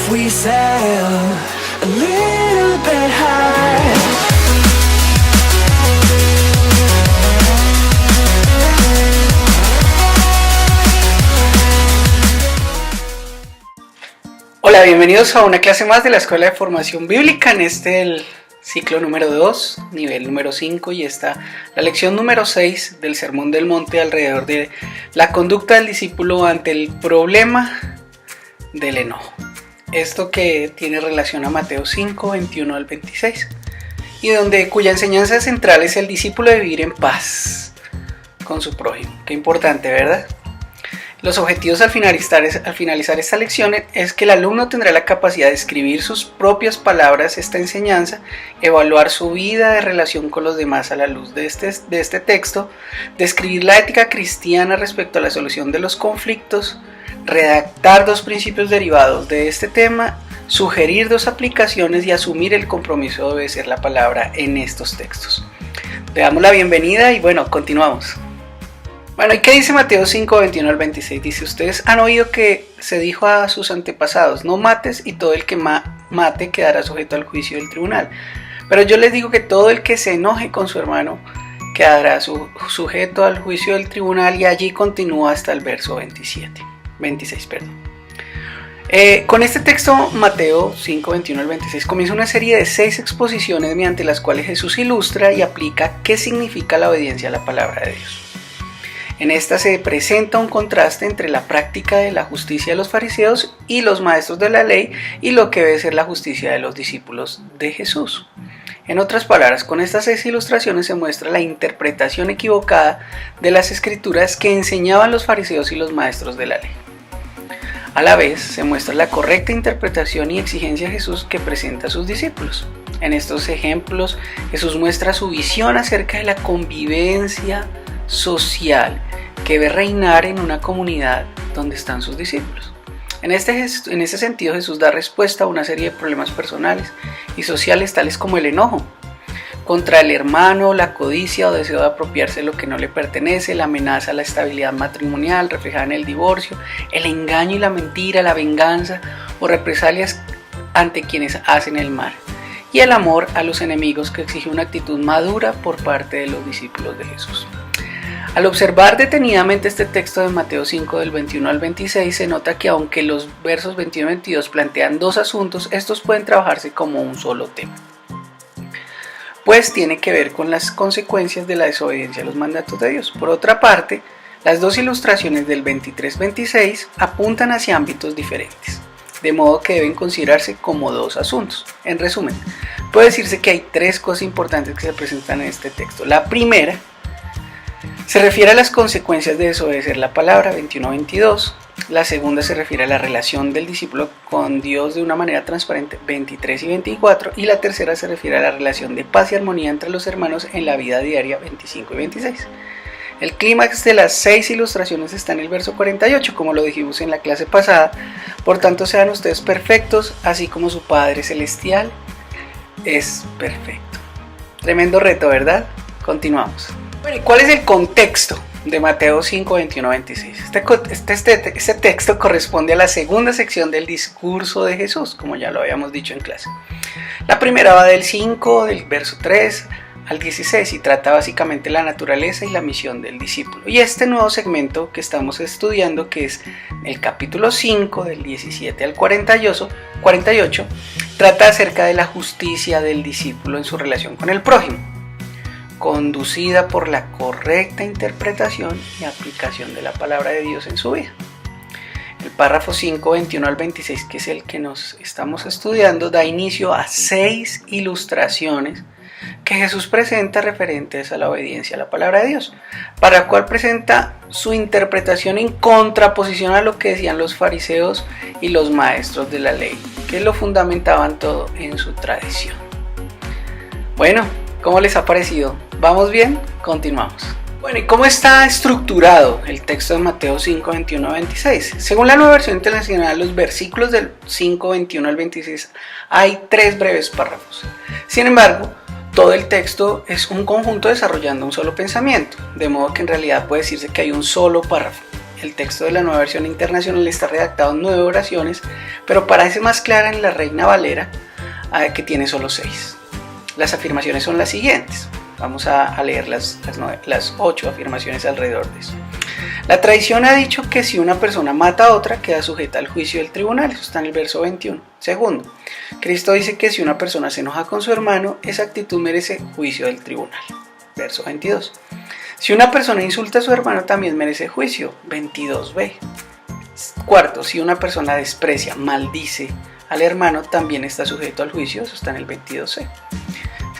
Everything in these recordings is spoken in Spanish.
we sail a little bit high. Hola, bienvenidos a una clase más de la Escuela de Formación Bíblica, en el ciclo número 2, nivel número 5, y está la lección número 6 del Sermón del Monte alrededor de la conducta del discípulo ante el problema del enojo. Esto que tiene relación a Mateo 5, 21 al 26, y cuya enseñanza central es el discípulo de vivir en paz con su prójimo. Qué importante, ¿verdad? Los objetivos al finalizar esta lección es que el alumno tendrá la capacidad de escribir sus propias palabras esta enseñanza, evaluar su vida de relación con los demás a la luz de este texto, describir la ética cristiana respecto a la solución de los conflictos, redactar 2 principios derivados de este tema, sugerir 2 aplicaciones y asumir el compromiso de obedecer la palabra en estos textos. Le damos la bienvenida y bueno, continuamos. Bueno, ¿y qué dice Mateo 5, 21 al 26? Dice: ustedes han oído que se dijo a sus antepasados, no mates, y todo el que mate quedará sujeto al juicio del tribunal. Pero yo les digo que todo el que se enoje con su hermano quedará sujeto al juicio del tribunal, y allí continúa hasta el verso 26. Con este texto, Mateo 5, 21 al 26, comienza una serie de 6 exposiciones mediante las cuales Jesús ilustra y aplica qué significa la obediencia a la palabra de Dios. En esta se presenta un contraste entre la práctica de la justicia de los fariseos y los maestros de la ley y lo que debe ser la justicia de los discípulos de Jesús. En otras palabras, con estas 6 ilustraciones se muestra la interpretación equivocada de las escrituras que enseñaban los fariseos y los maestros de la ley. A la vez, se muestra la correcta interpretación y exigencia de Jesús que presenta a sus discípulos. En estos ejemplos, Jesús muestra su visión acerca de la convivencia social que debe reinar en una comunidad donde están sus discípulos. En ese sentido, Jesús da respuesta a una serie de problemas personales y sociales tales como el enojo contra el hermano, la codicia o deseo de apropiarse de lo que no le pertenece, la amenaza a la estabilidad matrimonial reflejada en el divorcio, el engaño y la mentira, la venganza o represalias ante quienes hacen el mal, y el amor a los enemigos, que exige una actitud madura por parte de los discípulos de Jesús. Al observar detenidamente este texto de Mateo 5 del 21 al 26, se nota que aunque los versos 21 y 22 plantean 2 asuntos, estos pueden trabajarse como un solo tema, pues tiene que ver con las consecuencias de la desobediencia a los mandatos de Dios. Por otra parte, las 2 ilustraciones del 23-26 apuntan hacia ámbitos diferentes, de modo que deben considerarse como 2 asuntos. En resumen, puede decirse que hay 3 cosas importantes que se presentan en este texto. La primera se refiere a las consecuencias de desobedecer la palabra, 21-22. La segunda se refiere a la relación del discípulo con Dios de una manera transparente, 23 y 24. Y la tercera se refiere a la relación de paz y armonía entre los hermanos en la vida diaria, 25 y 26. El clímax de las 6 ilustraciones está en el verso 48, como lo dijimos en la clase pasada. Por tanto, sean ustedes perfectos, así como su Padre Celestial es perfecto. Tremendo reto, ¿verdad? Continuamos. Bueno, ¿y cuál es el contexto de Mateo 5, 21, 26? Este texto corresponde a la segunda sección del discurso de Jesús, como ya lo habíamos dicho en clase. La primera va del verso 3 al 16, y trata básicamente la naturaleza y la misión del discípulo. Y este nuevo segmento que estamos estudiando, que es el capítulo 5, del 17 al 48, trata acerca de la justicia del discípulo en su relación con el prójimo, conducida por la correcta interpretación y aplicación de la palabra de Dios en su vida. El párrafo 5, 21 al 26, que es el que nos estamos estudiando, da inicio a 6 ilustraciones que Jesús presenta referentes a la obediencia a la palabra de Dios, para la cual presenta su interpretación en contraposición a lo que decían los fariseos y los maestros de la ley, que lo fundamentaban todo en su tradición. Bueno, ¿cómo les ha parecido? ¿Vamos bien? Continuamos. Bueno, ¿y cómo está estructurado el texto de Mateo 5, 21 a 26? Según la Nueva Versión Internacional, los versículos del 5, 21 al 26 hay 3 breves párrafos. Sin embargo, todo el texto es un conjunto desarrollando un solo pensamiento, de modo que en realidad puede decirse que hay un solo párrafo. El texto de la Nueva Versión Internacional está redactado en 9 oraciones, pero parece más clara en la Reina Valera, que tiene solo 6. Las afirmaciones son las siguientes. Vamos a leer las 8 afirmaciones alrededor de eso. La tradición ha dicho que si una persona mata a otra, queda sujeta al juicio del tribunal. Eso está en el verso 21. Segundo, Cristo dice que si una persona se enoja con su hermano, esa actitud merece juicio del tribunal. Verso 22. Si una persona insulta a su hermano, también merece juicio. 22b. Cuarto, si una persona desprecia, maldice al hermano, también está sujeto al juicio. Eso está en el 22c.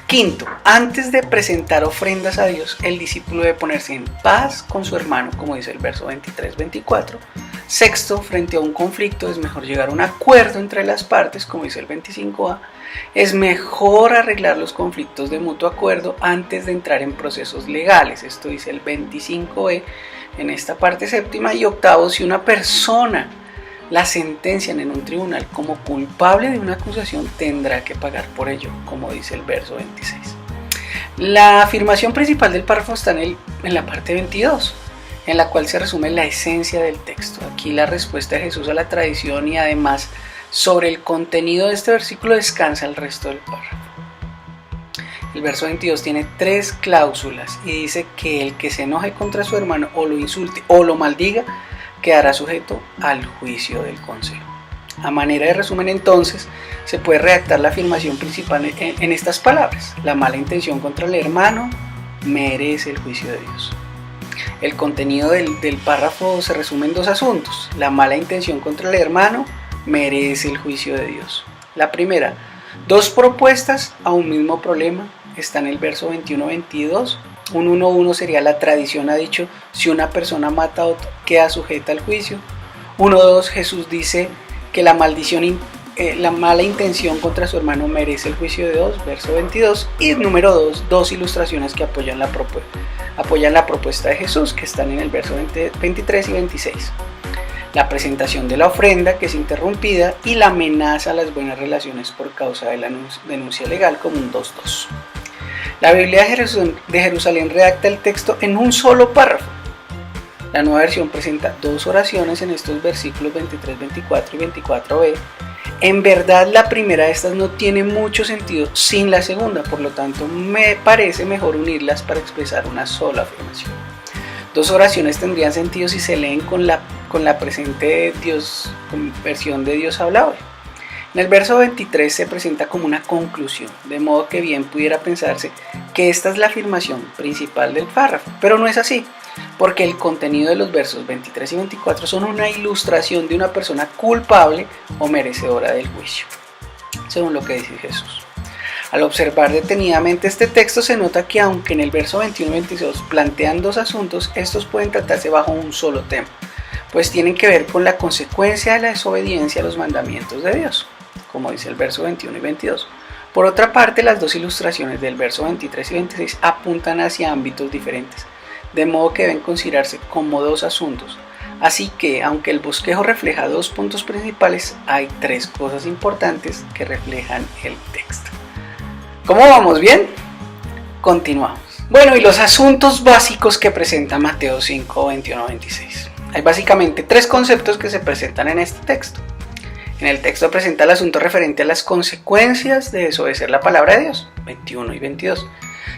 Quinto, antes de presentar ofrendas a Dios, el discípulo debe ponerse en paz con su hermano, como dice el verso 23-24. Sexto, frente a un conflicto es mejor llegar a un acuerdo entre las partes, como dice el 25a. Es mejor arreglar los conflictos de mutuo acuerdo antes de entrar en procesos legales. Esto dice el 25e en esta parte séptima. Y octavo, si una persona la sentencian en un tribunal como culpable de una acusación, tendrá que pagar por ello, como dice el verso 26. La afirmación principal del párrafo está en la parte 22, en la cual se resume la esencia del texto. Aquí la respuesta de Jesús a la tradición y además sobre el contenido de este versículo descansa el resto del párrafo. El verso 22 tiene 3 cláusulas y dice que el que se enoje contra su hermano o lo insulte o lo maldiga quedará sujeto al juicio del consejo. A manera de resumen, entonces, se puede redactar la afirmación principal en estas palabras. La mala intención contra el hermano merece el juicio de Dios. El contenido del párrafo se resume en 2 asuntos. La mala intención contra el hermano merece el juicio de Dios. La primera, 2 propuestas a un mismo problema. Está en el verso 21-22. Un 1.1 sería la tradición ha dicho, si una persona mata a otro, queda sujeta al juicio. 1.2, Jesús dice que la mala intención contra su hermano merece el juicio de Dios, verso 22. Y número 2, 2 ilustraciones que apoyan la propuesta de Jesús, que están en el verso 23 y 26. La presentación de la ofrenda, que es interrumpida, y la amenaza a las buenas relaciones por causa de la denuncia legal, como un 2.2. La Biblia de Jerusalén redacta el texto en un solo párrafo. La Nueva Versión presenta 2 oraciones en estos versículos 23, 24 y 24b. En verdad, la primera de estas no tiene mucho sentido sin la segunda, por lo tanto me parece mejor unirlas para expresar una sola afirmación. 2 oraciones tendrían sentido si se leen con la presente versión de Dios habla hoy. En el verso 23 se presenta como una conclusión, de modo que bien pudiera pensarse que esta es la afirmación principal del párrafo, pero no es así, porque el contenido de los versos 23 y 24 son una ilustración de una persona culpable o merecedora del juicio, según lo que dice Jesús. Al observar detenidamente este texto se nota que aunque en el verso 21 y 22 plantean 2 asuntos, estos pueden tratarse bajo un solo tema, pues tienen que ver con la consecuencia de la desobediencia a los mandamientos de Dios, como dice el verso 21 y 22. Por otra parte, las 2 ilustraciones del verso 23 y 26 apuntan hacia ámbitos diferentes, de modo que deben considerarse como 2 asuntos. Así que, aunque el bosquejo refleja 2 puntos principales, hay 3 cosas importantes que reflejan el texto. ¿Cómo vamos? ¿Bien? Continuamos. Bueno, y los asuntos básicos que presenta Mateo 5, 21-26. Hay básicamente 3 conceptos que se presentan en este texto. En el texto presenta el asunto referente a las consecuencias de desobedecer la palabra de Dios, 21 y 22.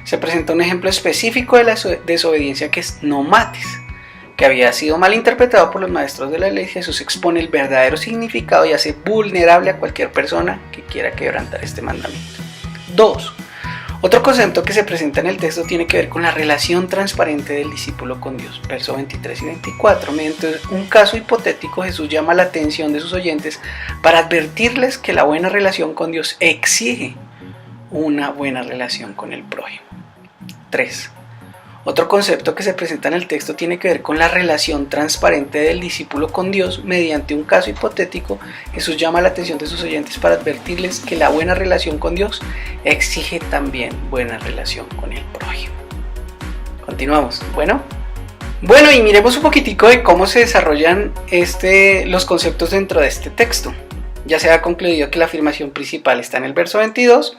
Se presenta un ejemplo específico de la desobediencia que es no mates, que había sido mal interpretado por los maestros de la ley. Jesús expone el verdadero significado y hace vulnerable a cualquier persona que quiera quebrantar este mandamiento. 2. Otro concepto que se presenta en el texto tiene que ver con la relación transparente del discípulo con Dios. Versos 23 y 24. Mediante un caso hipotético, Jesús llama la atención de sus oyentes para advertirles que la buena relación con Dios exige una buena relación con el prójimo. 3. Otro concepto que se presenta en el texto tiene que ver con la relación transparente del discípulo con Dios. Mediante un caso hipotético, Jesús llama la atención de sus oyentes para advertirles que la buena relación con Dios exige también buena relación con el prójimo. Continuamos. Bueno, y miremos un poquitico de cómo se desarrollan los conceptos dentro de este texto. Ya se ha concluido que la afirmación principal está en el verso 22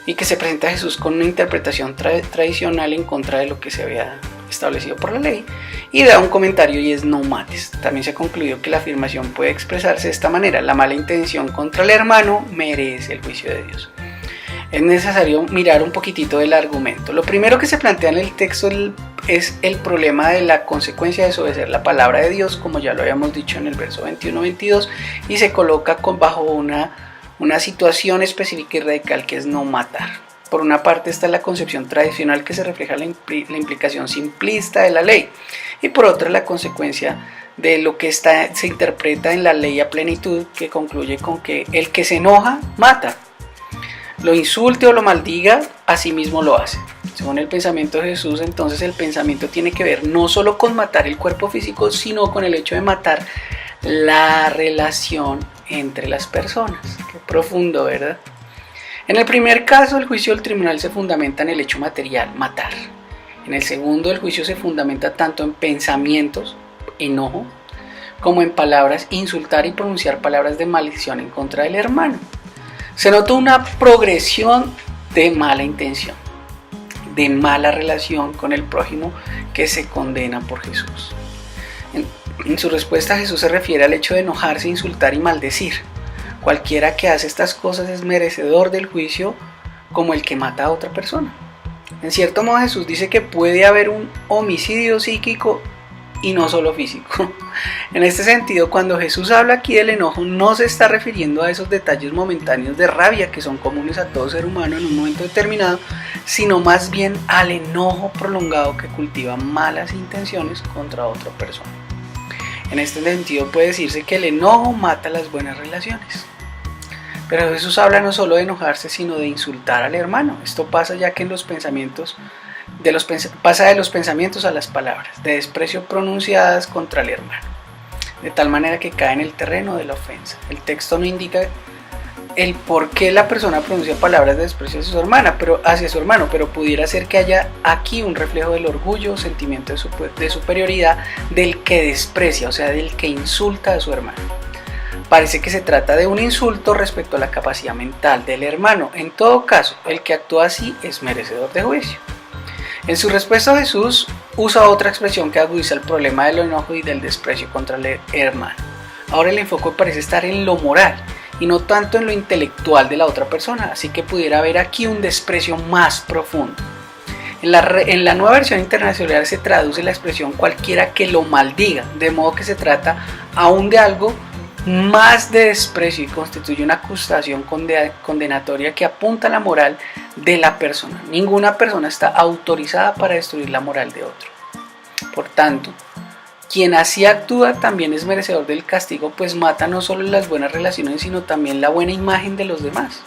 y que se presenta a Jesús con una interpretación tradicional en contra de lo que se había establecido por la ley, y da un comentario y es no mates. También se ha concluido que la afirmación puede expresarse de esta manera: la mala intención contra el hermano merece el juicio de Dios. Es necesario mirar un poquitito del argumento. Lo primero que se plantea en el texto es el problema de la consecuencia de desobedecer la palabra de Dios, como ya lo habíamos dicho en el verso 21-22, y se coloca bajo una situación específica y radical, que es no matar. Por una parte está la concepción tradicional, que se refleja la implicación simplista de la ley, y por otra la consecuencia de lo que se interpreta en la ley a plenitud, que concluye con que el que se enoja mata, lo insulte o lo maldiga, así mismo lo hace. Según el pensamiento de Jesús, entonces el pensamiento tiene que ver no solo con matar el cuerpo físico, sino con el hecho de matar la relación entre las personas. Qué profundo, ¿verdad? En el primer caso, el juicio del tribunal se fundamenta en el hecho material, matar. En el segundo, el juicio se fundamenta tanto en pensamientos, enojo, como en palabras, insultar y pronunciar palabras de maldición en contra del hermano. Se nota una progresión de mala intención, de mala relación con el prójimo, que se condena por Jesús. En su respuesta, Jesús se refiere al hecho de enojarse, insultar y maldecir. Cualquiera que hace estas cosas es merecedor del juicio, como el que mata a otra persona. En cierto modo, Jesús dice que puede haber un homicidio psíquico y no solo físico. En este sentido, cuando Jesús habla aquí del enojo, no se está refiriendo a esos detalles momentáneos de rabia que son comunes a todo ser humano en un momento determinado, sino más bien al enojo prolongado que cultiva malas intenciones contra otra persona. En este sentido, puede decirse que el enojo mata las buenas relaciones. Pero Jesús habla no solo de enojarse, sino de insultar al hermano. Esto pasa ya que en los pensamientos pasa de los pensamientos a las palabras de desprecio pronunciadas contra el hermano, de tal manera que cae en el terreno de la ofensa. El texto no indica el por qué la persona pronuncia palabras de desprecio hacia su hermano, pero pudiera ser que haya aquí un reflejo del orgullo, sentimiento de superioridad del que desprecia, o sea, del que insulta a su hermano. Parece que se trata de un insulto respecto a la capacidad mental del hermano. En todo caso, el que actúa así es merecedor de juicio. En su respuesta, Jesús usa otra expresión que agudiza el problema del enojo y del desprecio contra el hermano. Ahora el enfoque parece estar en lo moral y no tanto en lo intelectual de la otra persona, así que pudiera haber aquí un desprecio más profundo. En la nueva versión internacional se traduce la expresión cualquiera que lo maldiga, de modo que se trata aún de algo más de desprecio y constituye una acusación condenatoria que apunta a la moral de la persona. Ninguna persona está autorizada para destruir la moral de otro. Por tanto, quien así actúa también es merecedor del castigo, pues mata no solo las buenas relaciones, sino también la buena imagen de los demás.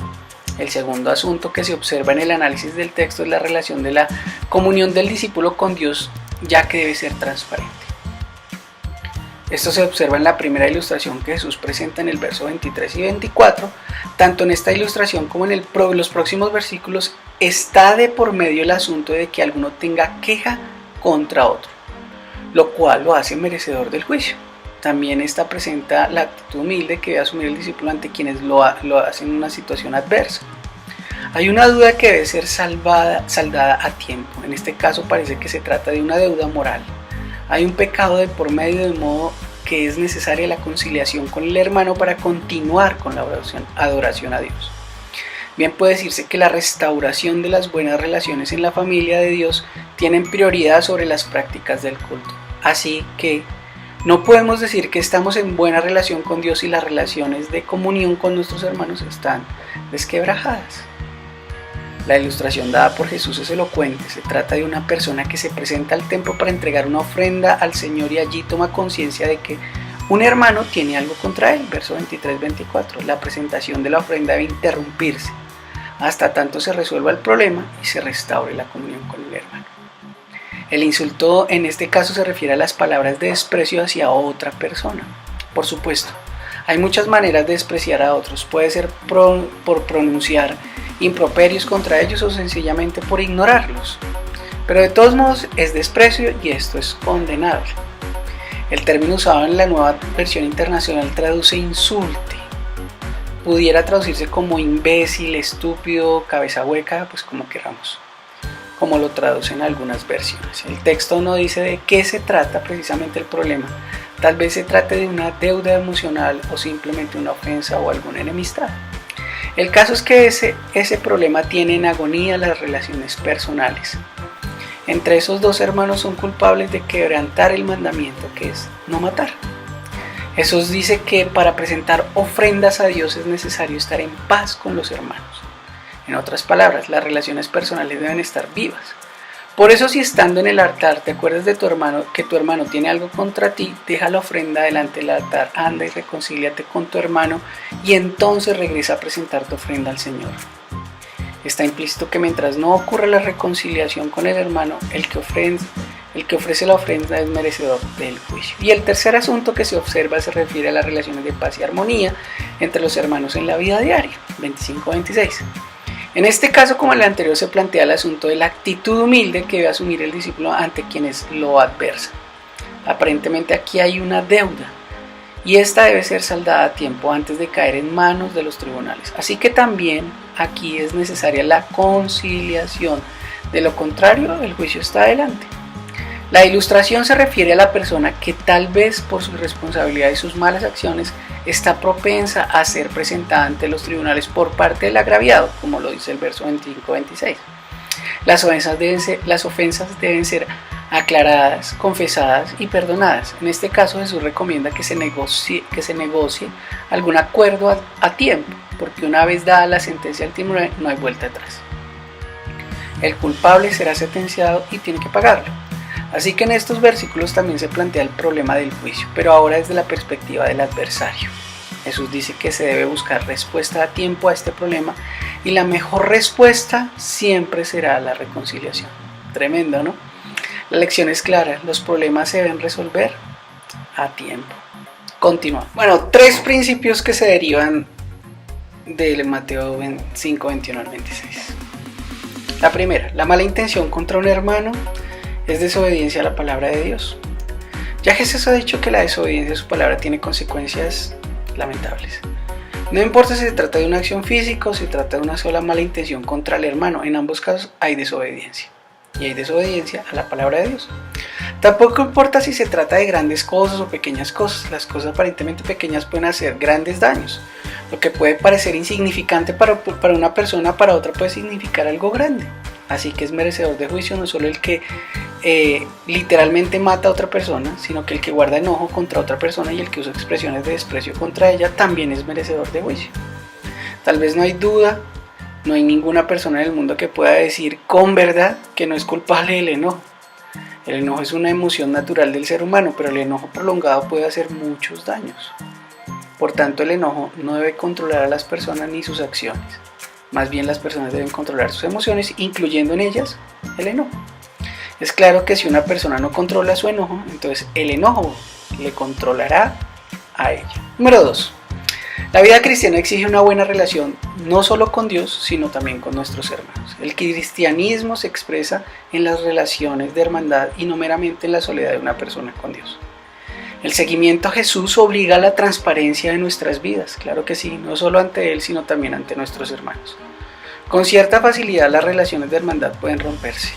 El segundo asunto que se observa en el análisis del texto es la relación de la comunión del discípulo con Dios, ya que debe ser transparente. Esto se observa en la primera ilustración que Jesús presenta en el verso 23 y 24. Tanto en esta ilustración como en los próximos versículos está de por medio el asunto de que alguno tenga queja contra otro, lo cual lo hace merecedor del juicio. También esta presenta la actitud humilde que debe asumir el discípulo ante quienes lo hacen en una situación adversa. Hay una duda que debe ser saldada a tiempo. En este caso parece que se trata de una deuda moral. Hay un pecado de por medio, de modo que es necesaria la conciliación con el hermano para continuar con la adoración a Dios. Bien puede decirse que la restauración de las buenas relaciones en la familia de Dios tienen prioridad sobre las prácticas del culto. Así que no podemos decir que estamos en buena relación con Dios si las relaciones de comunión con nuestros hermanos están desquebrajadas. La ilustración dada por Jesús es elocuente. Se trata de una persona que se presenta al templo para entregar una ofrenda al Señor y allí toma conciencia de que un hermano tiene algo contra él. Verso 23-24. La presentación de la ofrenda debe interrumpirse hasta tanto se resuelva el problema y se restaure la comunión con el hermano. El insulto en este caso se refiere a las palabras de desprecio hacia otra persona. Por supuesto, hay muchas maneras de despreciar a otros. Puede ser por pronunciar improperios contra ellos o sencillamente por ignorarlos. Pero de todos modos es desprecio y esto es condenable. El término usado en la nueva versión internacional traduce insulte. Pudiera traducirse como imbécil, estúpido, cabeza hueca, pues como queramos. como lo traducen algunas versiones. El texto no dice de qué se trata precisamente el problema. Tal vez se trate de una deuda emocional o simplemente una ofensa o alguna enemistad. El caso es que ese problema tiene en agonía las relaciones personales. Entre esos dos hermanos son culpables de quebrantar el mandamiento, que es no matar. Jesús dice que para presentar ofrendas a Dios es necesario estar en paz con los hermanos. En otras palabras, las relaciones personales deben estar vivas. Por eso, si estando en el altar te acuerdas de tu hermano, que tu hermano tiene algo contra ti, deja la ofrenda delante del altar, anda y reconcíliate con tu hermano y entonces regresa a presentar tu ofrenda al Señor. Está implícito que mientras no ocurra la reconciliación con el hermano, el que ofrece la ofrenda es merecedor del juicio. Y el tercer asunto que se observa se refiere a las relaciones de paz y armonía entre los hermanos en la vida diaria, 25-26. En este caso, como en el anterior, se plantea el asunto de la actitud humilde que debe asumir el discípulo ante quienes lo adversan. Aparentemente aquí hay una deuda y esta debe ser saldada a tiempo antes de caer en manos de los tribunales. Así que también aquí es necesaria la conciliación. De lo contrario, el juicio está adelante. La ilustración se refiere a la persona que tal vez por su irresponsabilidad y sus malas acciones está propensa a ser presentada ante los tribunales por parte del agraviado, como lo dice el verso 25-26. Las ofensas deben ser aclaradas, confesadas y perdonadas. En este caso, Jesús recomienda que se negocie algún acuerdo a tiempo, porque una vez dada la sentencia del tribunal no hay vuelta atrás. El culpable será sentenciado y tiene que pagarlo. Así que en estos versículos también se plantea el problema del juicio, pero ahora desde la perspectiva del adversario. Jesús dice que se debe buscar respuesta a tiempo a este problema y la mejor respuesta siempre será la reconciliación. Tremendo, ¿no? La lección es clara, los problemas se deben resolver a tiempo. Continuamos. Bueno, 3 principios que se derivan del Mateo 5, 21 al 26. La primera, la mala intención contra un hermano es desobediencia a la palabra de Dios. Ya Jesús ha dicho que la desobediencia a su palabra tiene consecuencias lamentables. No importa si se trata de una acción física o si se trata de una sola mala intención contra el hermano, en ambos casos hay desobediencia. Y hay desobediencia a la palabra de Dios. Tampoco importa si se trata de grandes cosas o pequeñas cosas. Las cosas aparentemente pequeñas pueden hacer grandes daños. Lo que puede parecer insignificante para una persona, para otra puede significar algo grande. Así que es merecedor de juicio no solo el que literalmente mata a otra persona, sino que el que guarda enojo contra otra persona y el que usa expresiones de desprecio contra ella también es merecedor de juicio. Tal vez no hay duda, no hay ninguna persona en el mundo que pueda decir con verdad que no es culpable del enojo. El enojo es una emoción natural del ser humano, pero el enojo prolongado puede hacer muchos daños. Por tanto, el enojo no debe controlar a las personas ni sus acciones. Más bien las personas deben controlar sus emociones, incluyendo en ellas el enojo. Es claro que si una persona no controla su enojo, entonces el enojo le controlará a ella. Número 2. La vida cristiana exige una buena relación no solo con Dios, sino también con nuestros hermanos. El cristianismo se expresa en las relaciones de hermandad y no meramente en la soledad de una persona con Dios. El seguimiento a Jesús obliga a la transparencia de nuestras vidas, claro que sí, no solo ante Él, sino también ante nuestros hermanos. Con cierta facilidad las relaciones de hermandad pueden romperse.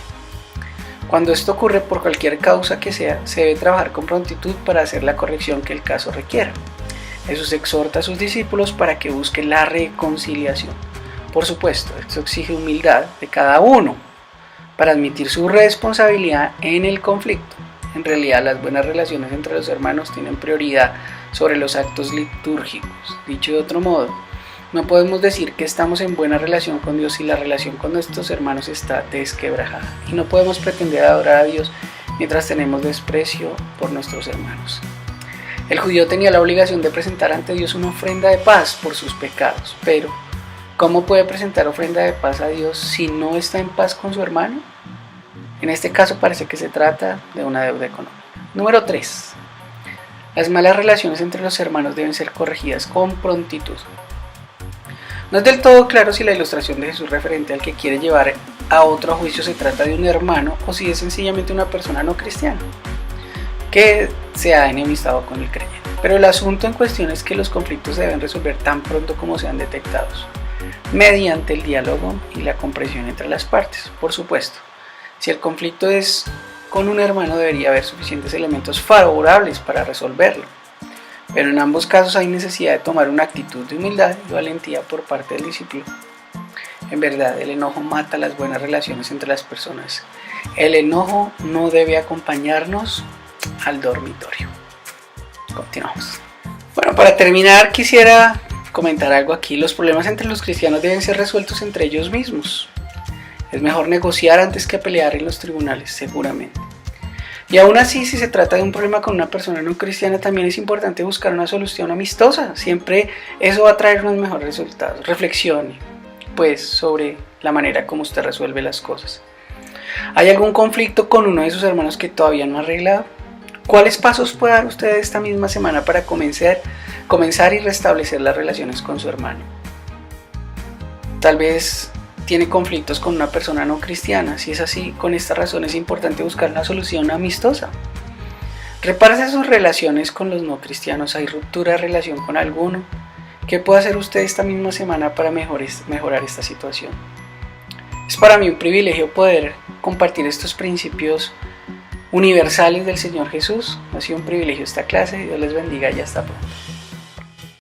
Cuando esto ocurre por cualquier causa que sea, se debe trabajar con prontitud para hacer la corrección que el caso requiera. Jesús exhorta a sus discípulos para que busquen la reconciliación. Por supuesto, esto exige humildad de cada uno para admitir su responsabilidad en el conflicto. En realidad, las buenas relaciones entre los hermanos tienen prioridad sobre los actos litúrgicos. Dicho de otro modo, no podemos decir que estamos en buena relación con Dios si la relación con nuestros hermanos está desquebrajada. Y no podemos pretender adorar a Dios mientras tenemos desprecio por nuestros hermanos. El judío tenía la obligación de presentar ante Dios una ofrenda de paz por sus pecados. Pero, ¿cómo puede presentar ofrenda de paz a Dios si no está en paz con su hermano? En este caso parece que se trata de una deuda económica. Número 3. Las malas relaciones entre los hermanos deben ser corregidas con prontitud. No es del todo claro si la ilustración de Jesús referente al que quiere llevar a otro a juicio se trata de un hermano o si es sencillamente una persona no cristiana que se ha enemistado con el creyente. Pero el asunto en cuestión es que los conflictos se deben resolver tan pronto como sean detectados, mediante el diálogo y la comprensión entre las partes, por supuesto. Si el conflicto es con un hermano, debería haber suficientes elementos favorables para resolverlo. Pero en ambos casos hay necesidad de tomar una actitud de humildad y valentía por parte del discípulo. En verdad, el enojo mata las buenas relaciones entre las personas. El enojo no debe acompañarnos al dormitorio. Continuamos. Bueno, para terminar quisiera comentar algo aquí. Los problemas entre los cristianos deben ser resueltos entre ellos mismos. Es mejor negociar antes que pelear en los tribunales, seguramente. Y aún así, si se trata de un problema con una persona no cristiana, también es importante buscar una solución amistosa. Siempre eso va a traer unos mejores resultados. Reflexione, pues, sobre la manera como usted resuelve las cosas. ¿Hay algún conflicto con uno de sus hermanos que todavía no ha arreglado? ¿Cuáles pasos puede dar usted esta misma semana para comenzar y restablecer las relaciones con su hermano? Tal vez tiene conflictos con una persona no cristiana. Si es así, con esta razón es importante buscar una solución amistosa. Repárese sus relaciones con los no cristianos. ¿Hay ruptura de relación con alguno? ¿Qué puede hacer usted esta misma semana para mejorar esta situación? Es para mí un privilegio poder compartir estos principios universales del Señor Jesús. Ha sido un privilegio esta clase. Dios les bendiga y hasta pronto.